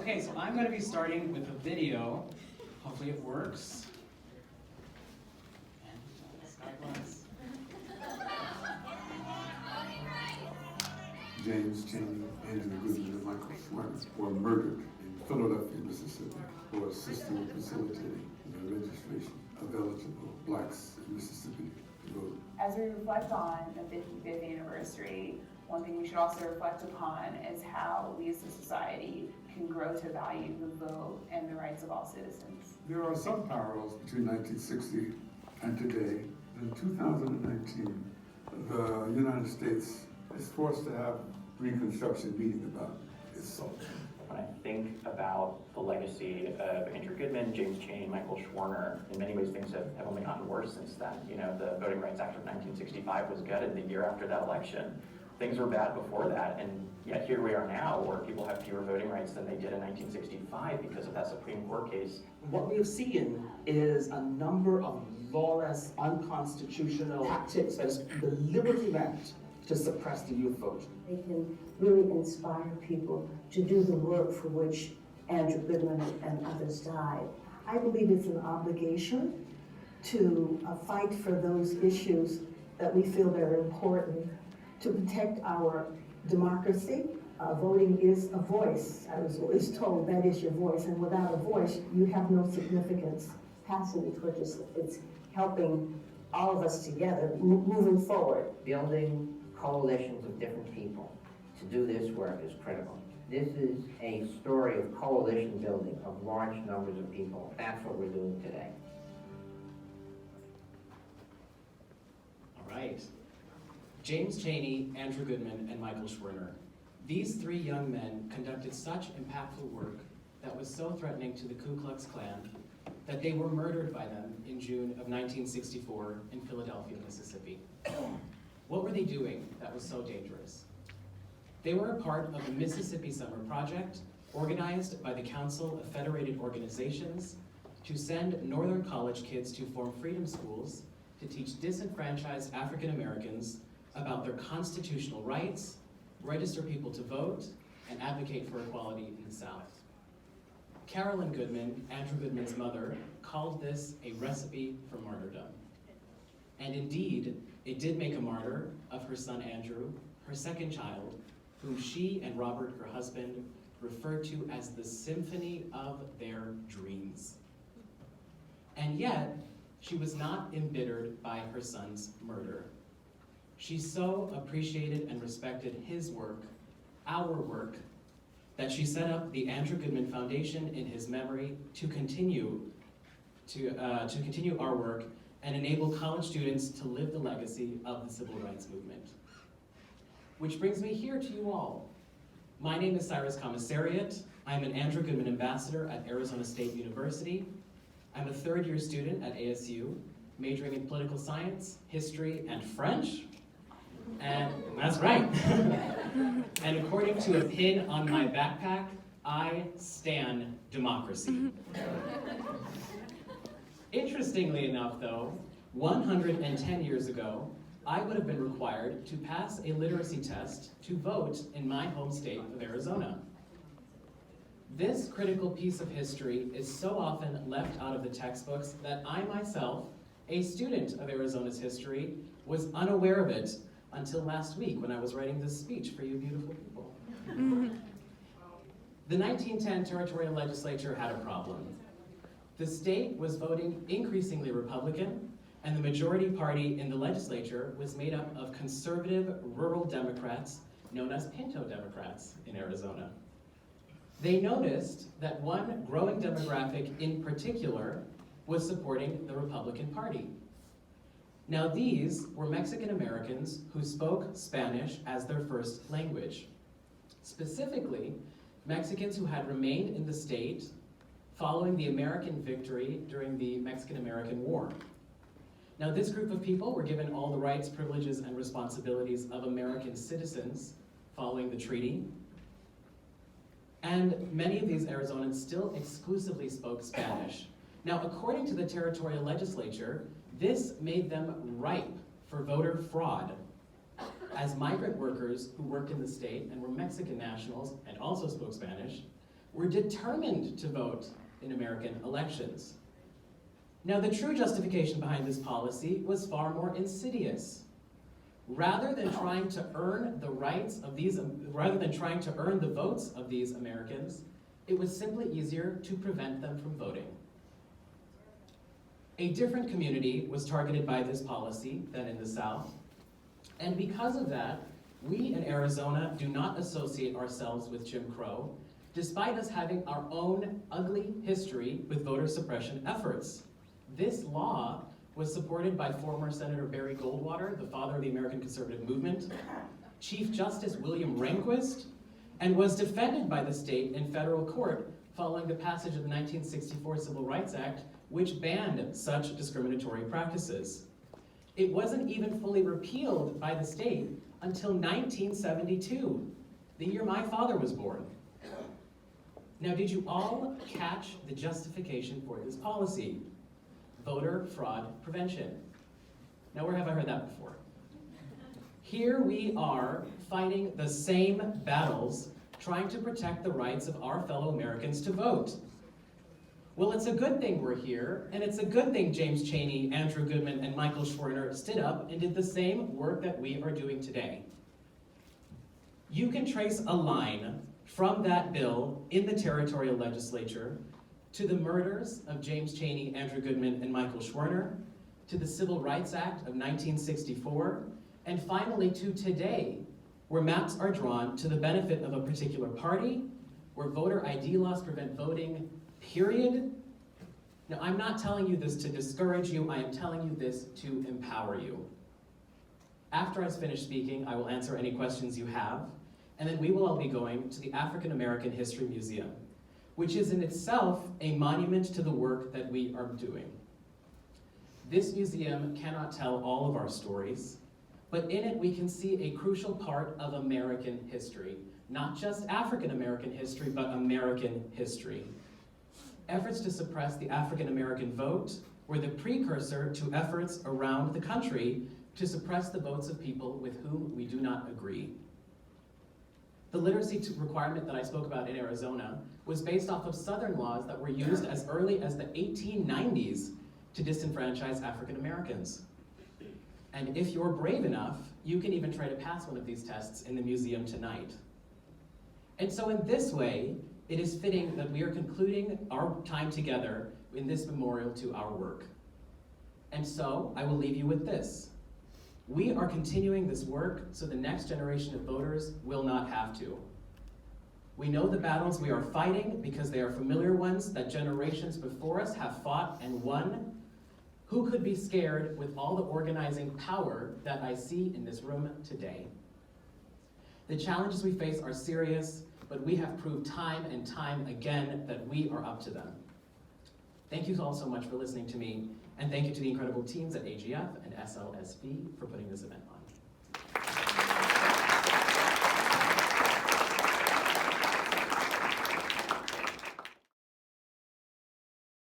Okay, so I'm going to be starting with a video. Hopefully it works. And skyglass. James Chaney, Andrew Goodman, and Michael Schwerner were murdered in Philadelphia, Mississippi, for assisting in facilitating the registration of eligible blacks in Mississippi to vote. As we reflect on the 55th anniversary, one thing we should also reflect upon is how we as a society can grow to value the vote and the rights of all citizens. There are some parallels between 1960 and today. In 2019, the United States is forced to have Reconstruction meeting about its soul. When I think about the legacy of Andrew Goodman, James Chaney, Michael Schwerner, in many ways things have only gotten worse since then. You know, the Voting Rights Act of 1965 was gutted the year after that election. Things were bad before that, and yet here we are now where people have fewer voting rights than they did in 1965 because of that Supreme Court case. What we've seen is a number of lawless, unconstitutional tactics that is deliberately meant to suppress the youth vote. They can really inspire people to do the work for which Andrew Goodman and others died. I believe it's an obligation to fight for those issues that we feel that are important, to protect our democracy. Voting is a voice. I was always told that is your voice, and without a voice, you have no significance. Passing the torch is it's helping all of us together, moving forward. Building coalitions of different people to do this work is critical. This is a story of coalition building of large numbers of people. That's what we're doing today. All right. James Chaney, Andrew Goodman, and Michael Schwerner. These three young men conducted such impactful work that was so threatening to the Ku Klux Klan that they were murdered by them in June of 1964 in Philadelphia, Mississippi. What were they doing that was so dangerous? They were a part of the Mississippi Summer Project, organized by the Council of Federated Organizations to send Northern college kids to form freedom schools to teach disenfranchised African Americans about their constitutional rights, register people to vote, and advocate for equality in the South. Carolyn Goodman, Andrew Goodman's mother, called this a recipe for martyrdom. And indeed, it did make a martyr of her son Andrew, her second child, whom she and Robert, her husband, referred to as the symphony of their dreams. And yet, she was not embittered by her son's murder. She so appreciated and respected his work, our work, that she set up the Andrew Goodman Foundation in his memory to continue our work and enable college students to live the legacy of the civil rights movement. Which brings me here to you all. My name is Cyrus Commissariat. I'm an Andrew Goodman ambassador at Arizona State University. I'm a third-year student at ASU, majoring in political science, history, and French. And that's right. And according to a pin on my backpack, I stan democracy. Interestingly enough, though, 110 years ago, I would have been required to pass a literacy test to vote in my home state of Arizona. This critical piece of history is so often left out of the textbooks that I myself, a student of Arizona's history, was unaware of it until last week when I was writing this speech for you beautiful people. The 1910 Territorial Legislature had a problem. The state was voting increasingly Republican, and the majority party in the legislature was made up of conservative rural Democrats known as Pinto Democrats in Arizona. They noticed that one growing demographic in particular was supporting the Republican Party. Now these were Mexican Americans who spoke Spanish as their first language. Specifically, Mexicans who had remained in the state following the American victory during the Mexican-American War. Now this group of people were given all the rights, privileges, and responsibilities of American citizens following the treaty. And many of these Arizonans still exclusively spoke Spanish. Now, according to the Territorial Legislature, this made them ripe for voter fraud, as migrant workers who worked in the state and were Mexican nationals and also spoke Spanish were determined to vote in American elections. Now, the true justification behind this policy was far more insidious. Rather than trying to earn the votes of these Americans, it was simply easier to prevent them from voting. A different community was targeted by this policy than in the South, and because of that, we in Arizona do not associate ourselves with Jim Crow, despite us having our own ugly history with voter suppression efforts. This law was supported by former Senator Barry Goldwater, the father of the American conservative movement, Chief Justice William Rehnquist, and was defended by the state in federal court following the passage of the 1964 Civil Rights Act, which banned such discriminatory practices. It wasn't even fully repealed by the state until 1972, the year my father was born. Now, did you all catch the justification for this policy? Voter fraud prevention. Now, where have I heard that before? Here we are fighting the same battles, trying to protect the rights of our fellow Americans to vote. Well, it's a good thing we're here, and it's a good thing James Chaney, Andrew Goodman, and Michael Schwerner stood up and did the same work that we are doing today. You can trace a line from that bill in the Territorial Legislature to the murders of James Chaney, Andrew Goodman, and Michael Schwerner, to the Civil Rights Act of 1964, and finally to today, where maps are drawn to the benefit of a particular party, where voter ID laws prevent voting, period. Now, I'm not telling you this to discourage you, I am telling you this to empower you. After I finish speaking, I will answer any questions you have, and then we will all be going to the African American History Museum, which is in itself a monument to the work that we are doing. This museum cannot tell all of our stories, but in it we can see a crucial part of American history, not just African American history, but American history. Efforts to suppress the African American vote were the precursor to efforts around the country to suppress the votes of people with whom we do not agree. The literacy requirement that I spoke about in Arizona was based off of Southern laws that were used as early as the 1890s to disenfranchise African Americans. And if you're brave enough, you can even try to pass one of these tests in the museum tonight. And so in this way, it is fitting that we are concluding our time together in this memorial to our work. And so I will leave you with this. We are continuing this work so the next generation of voters will not have to. We know the battles we are fighting because they are familiar ones that generations before us have fought and won. Who could be scared with all the organizing power that I see in this room today? The challenges we face are serious, but we have proved time and time again that we are up to them. Thank you all so much for listening to me, and thank you to the incredible teams at AGF and SLSV for putting this event on.